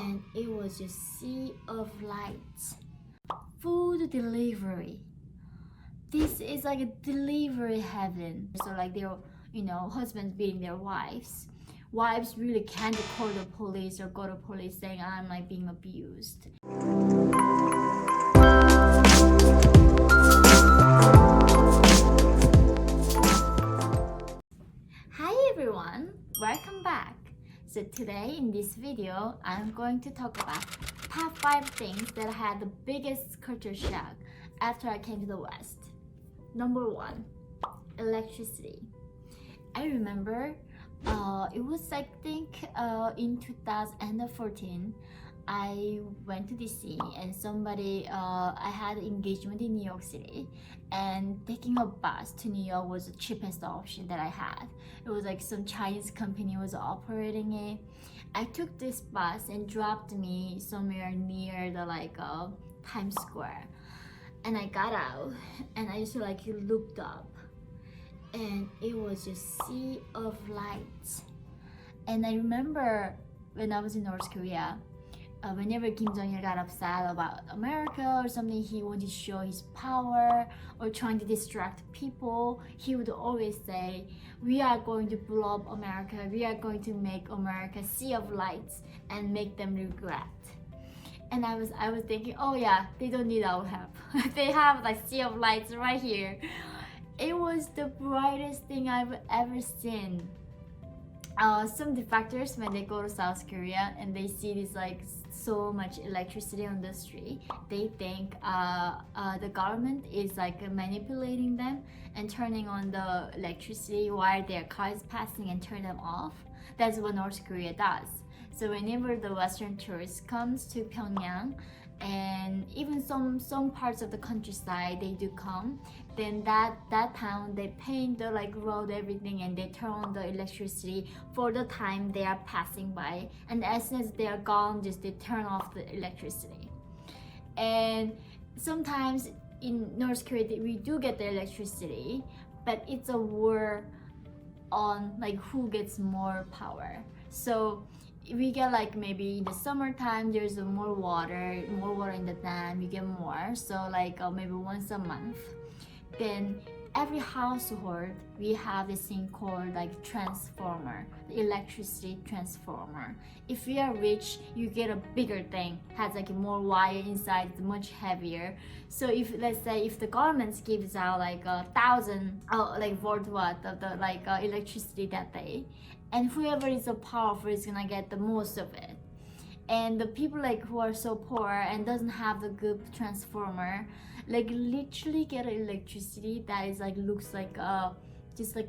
and it was just sea of lights. Food delivery. This is like a delivery heaven. So like their, husbands beating their wives. Wives really can't call the police or go to police saying I'm like being abused. Hi everyone, welcome back. So today in this video, I'm going to talk about top 5 things that had the biggest culture shock after I came to the West. Number 1, electricity. I remember it was I think in 2014 I went to DC and I had an engagement in New York City, and taking a bus to New York was the cheapest option that I had. It was like some Chinese company was operating it. I took this bus and dropped me somewhere near the Times Square, and I got out and I just looked up, and it was just sea of lights. And I remember when I was in North Korea, whenever Kim Jong-il got upset about America or something, he wanted to show his power or trying to distract people, he would always say, we are going to blow up America, we are going to make America sea of lights and make them regret. And I was thinking, oh yeah, they don't need our help. They have like sea of lights right here. It was the brightest thing I've ever seen. Some defectors, when they go to South Korea and they see this so much electricity on the street, they think the government is manipulating them and turning on the electricity while their car is passing and turn them off. That's what North Korea does. So whenever the Western tourist comes to Pyongyang, and even some parts of the countryside they do come, then that town they paint the road, everything, and they turn on the electricity for the time they are passing by, and as soon as they are gone, just they turn off the electricity. And sometimes in North Korea we do get the electricity, but it's a war on who gets more power. So we get maybe in the summertime there's more water in the dam, you get more, so maybe once a month. Then every household we have this thing called transformer, the electricity transformer. If you are rich, you get a bigger thing, has more wire inside, it's much heavier. So if let's say if the government gives out 1,000 volt watt of the electricity that day, and whoever is so powerful is gonna get the most of it. And the people who are so poor and doesn't have the good transformer, literally get electricity that is looks just a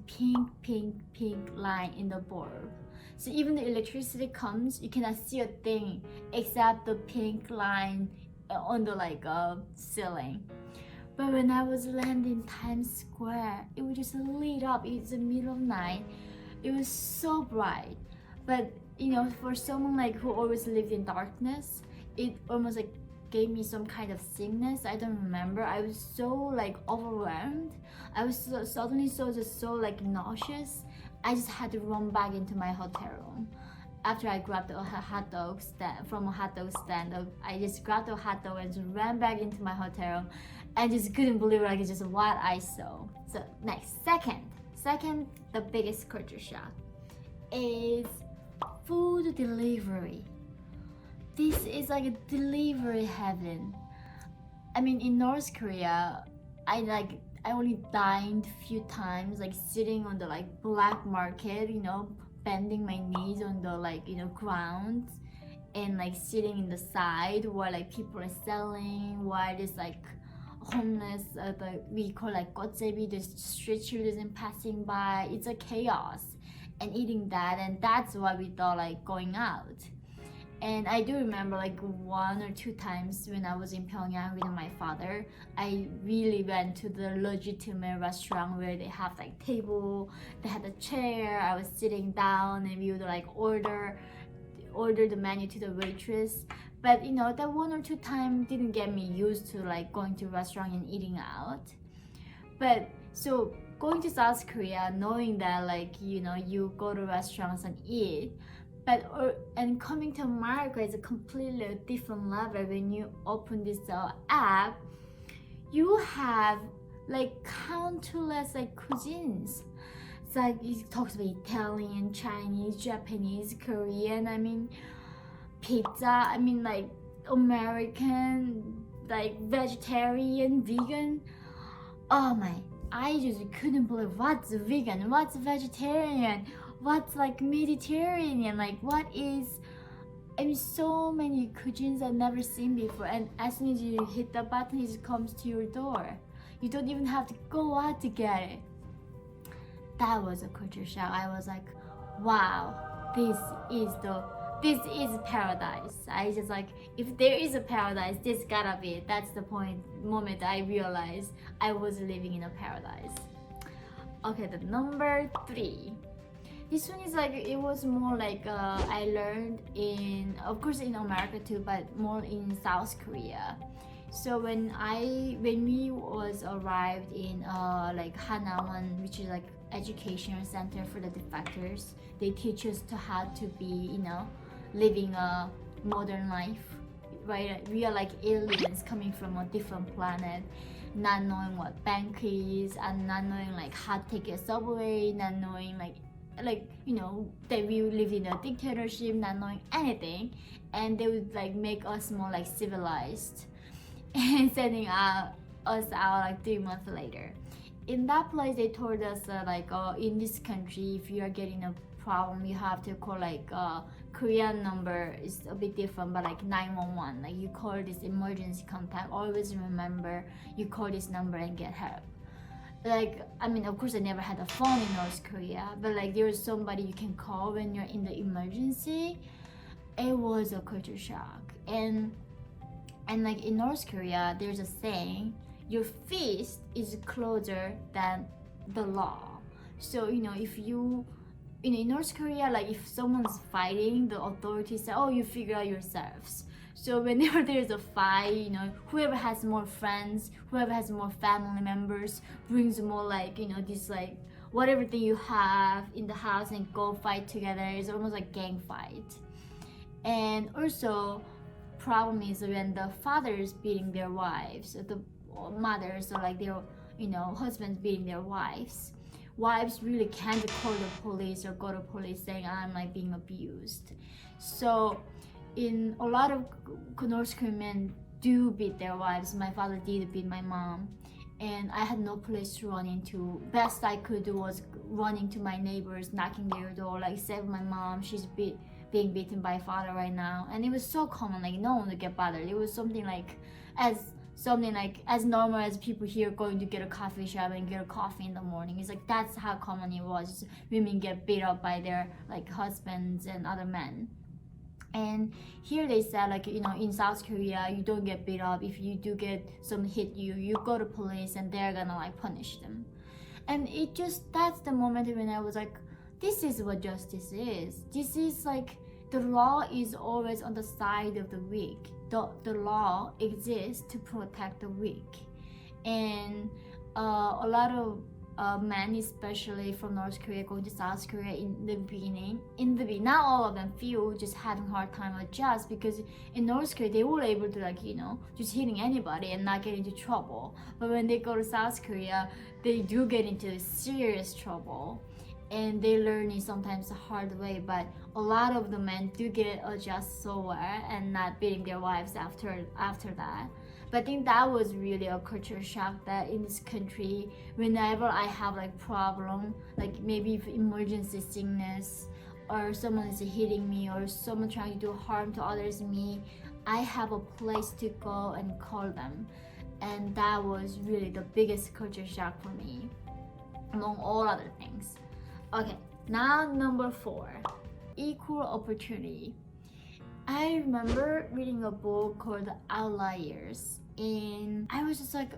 pink line in the bulb. So even the electricity comes, you cannot see a thing except the pink line on the ceiling. But when I was landing Times Square, it was just lit up. It's the middle of night. It was so bright. But for someone who always lived in darkness, it almost gave me some kind of sickness. I don't remember. I was so overwhelmed. I was suddenly so nauseous. I just had to run back into my hotel room. After I grabbed a hot dog stand from a hot dog stand, I just grabbed a hot dog and just ran back into my hotel room, and just couldn't believe just what I saw. So next, second, the biggest culture shock is food delivery. This is a delivery heaven. I mean, in North Korea, I only dined few times, sitting on the black market, bending my knees on the ground, and sitting in the side while people are selling, while this homeless, we call got-jebi, the street children passing by. It's a chaos, and eating that, and that's why we thought going out. And I do remember 1 or 2 times when I was in Pyongyang with my father, I really went to the legitimate restaurant where they have table, they had a chair, I was sitting down, and we would order the menu to the waitress. But that 1 or 2 times didn't get me used to going to restaurant and eating out. But so going to South Korea, knowing that you go to restaurants and eat, But and coming to America is a completely different level. When you open this app, you have like countless like cuisines. It's like it talks about Italian, Chinese, Japanese, Korean. I mean, pizza. I mean, like American, like vegetarian, vegan. Oh my! I just couldn't believe what's vegan, what's vegetarian, what's like Mediterranean, like what is. I mean, so many cuisines I've never seen before, and as soon as you hit the button, it comes to your door. You don't even have to go out to get it. That was a culture shock. I was like, wow, this is paradise. I just like, if there is a paradise, this gotta be it. That's the moment I realized I was living in a paradise. Okay, the number 3. This one is like, it was more like I learned in, of course in America too, but more in South Korea. So when we was arrived in like Hanawan, which is like educational center for the defectors, they teach us to how to be, living a modern life, right? We are like aliens coming from a different planet, not knowing what bank is, and not knowing like how to take a subway, not knowing like that we live in a dictatorship, not knowing anything, and they would like make us more like civilized and sending us out like 3 months later. In that place, they told us in this country, if you are getting a problem, you have to call like Korean number is a bit different, but like 911, like you call this emergency contact. Always remember, you call this number and get help. Like, I mean, of course I never had a phone in North Korea, but like there was somebody you can call when you're in the emergency. It was a culture shock. And like in North Korea, there's a saying, your fist is closer than the law. So if you in North Korea, like if someone's fighting, the authorities say, oh, you figure out yourselves. So whenever there's a fight, whoever has more friends, whoever has more family members, brings more like this like whatever thing you have in the house and go fight together. It's almost like gang fight. And also problem is when the fathers beating their wives, the mothers, or like their husbands beating their wives really can't call the police or go to police saying I'm like being abused. So in a lot of North Korean men do beat their wives. My father did beat my mom, and I had no place to run into. Best I could do was running to my neighbors, knocking their door, like save my mom, she's being beaten by father right now. And it was so common, like no one would get bothered. It was something like as normal as people here going to get a coffee shop and get a coffee in the morning. It's like that's how common it was. Women get beat up by their like husbands and other men. And here they said like in South Korea, you don't get beat up. If you do get some hit you go to police and they're gonna like punish them. And that's the moment when I was like, this is what justice is. This is like, the law is always on the side of the weak. The law exists to protect the weak. And a lot of men, especially from North Korea, going to South Korea in the beginning, not all of them, few just having hard time adjust, because in North Korea they were able to like just hitting anybody and not get into trouble. But when they go to South Korea, they do get into serious trouble, and they learn it sometimes the hard way. But a lot of the men do get adjust so well and not beating their wives after that. But I think that was really a culture shock, that in this country, whenever I have like problem, like maybe emergency sickness, or someone is hitting me, or someone trying to do harm to others me, I have a place to go and call them. And that was really the biggest culture shock for me, among all other things. Okay, now number 4, equal opportunity. I remember reading a book called Outliers, and I was just like,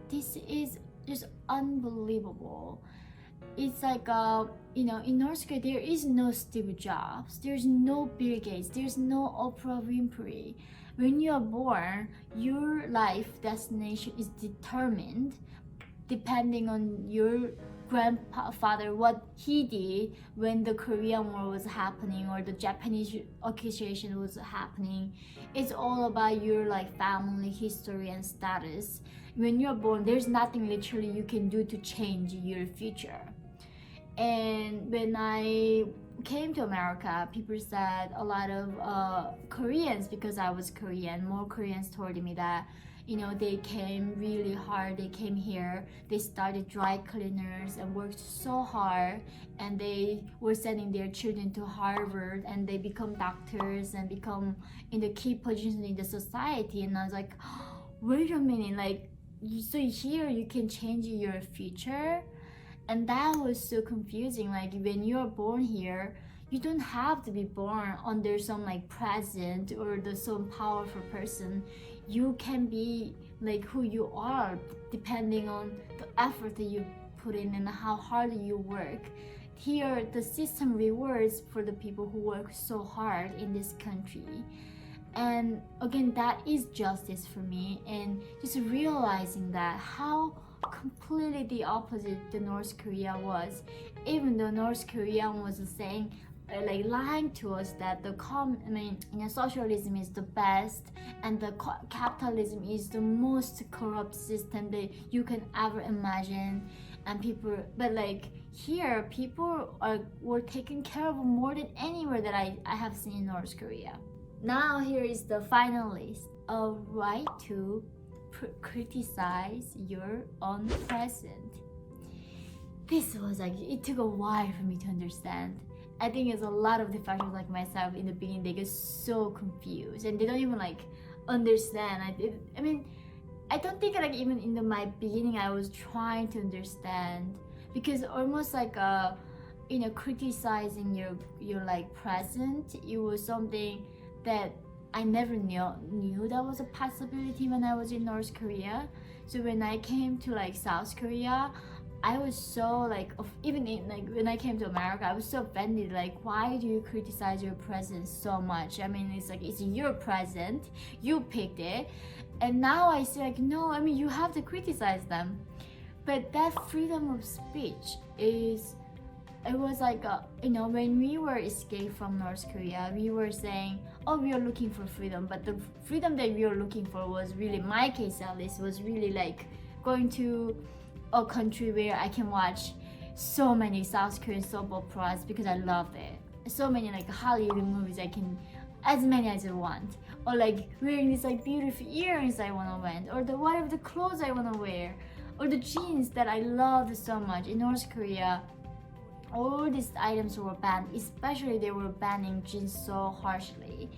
this is just unbelievable. It's like in North Korea there is no Steve Jobs, there's no Bill Gates, there's no Oprah Winfrey. When you are born, your life destination is determined depending on your grandfather, what he did when the Korean War was happening or the Japanese occupation was happening. It's all about your like family history and status. When you're born, there's nothing literally you can do to change your future. And when I came to America, people said a lot of Koreans, because I was Korean, more Koreans told me that, you know, they came really hard. They came here, they started dry cleaners and worked so hard, and they were sending their children to Harvard, and they become doctors and become in the key positions in the society. And I was like, wait a minute, like, so here you can change your future? And that was so confusing. Like, when you're born here, you don't have to be born under some like president or some powerful person. You can be like who you are depending on the effort that you put in and how hard you work. Here, the system rewards for the people who work so hard in this country. And again, that is justice for me. And just realizing that how completely the opposite the North Korea was. Even though North Korea was saying, like lying to us that socialism is the best and the capitalism is the most corrupt system that you can ever imagine, and people, but like here, people were taken care of more than anywhere that I have seen in North Korea. Now here is the final list: a right to criticize your own president. This was like, it took a while for me to understand. I think it's a lot of professionals like myself in the beginning, they get so confused and they don't even like understand. I don't think like even in my beginning I was trying to understand, because almost like criticizing your like president, it was something that I never knew that was a possibility when I was in North Korea. So when I came to like South Korea, I was so like, even in, like when I came to America, I was so offended. Like, why do you criticize your president so much? I mean, it's like, it's your president, you picked it. And now I say like, no, I mean, you have to criticize them. But that freedom of speech is, it was like, when we were escaped from North Korea, we were saying, oh, we are looking for freedom. But the freedom that we were looking for was really, my case at least, was really like going to a country where I can watch so many South Korean soap operas because I loved it. So many like Hollywood movies, I can, as many as I want. Or like wearing these like beautiful earrings I wanna wear, or whatever the clothes I wanna wear, or the jeans that I loved so much. In North Korea, all these items were banned, especially they were banning jeans so harshly.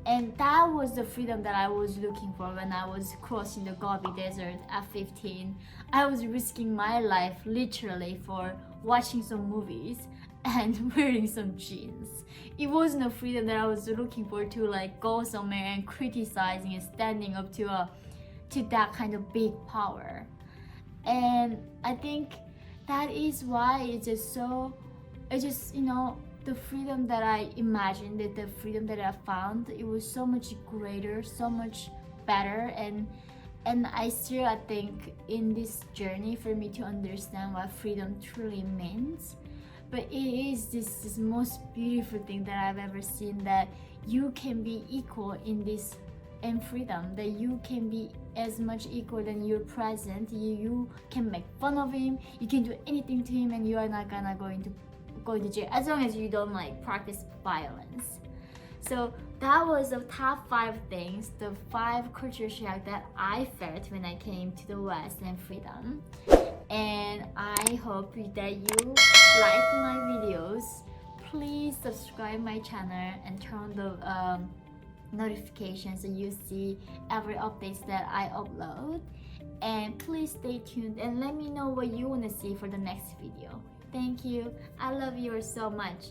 And that was the freedom that I was looking for when I was crossing the Gobi Desert at 15. I was risking my life literally for watching some movies and wearing some jeans. It wasn't a freedom that I was looking for to like go somewhere and criticizing and standing up to that kind of big power. And I think that is why the freedom that I imagined, the freedom that I found, it was so much greater, so much better. And I think in this journey for me to understand what freedom truly means. But it is this most beautiful thing that I've ever seen, that you can be equal in this and freedom, that you can be as much equal than your president. You can make fun of him, you can do anything to him, and you are not gonna go to jail as long as you don't like practice violence. So that was the top 5 things, the 5 culture shock that I felt when I came to the West and freedom. And I hope that you like my videos. Please subscribe my channel and turn on the notifications so you see every updates that I upload. And please stay tuned and let me know what you want to see for the next video. Thank you. I love you so much.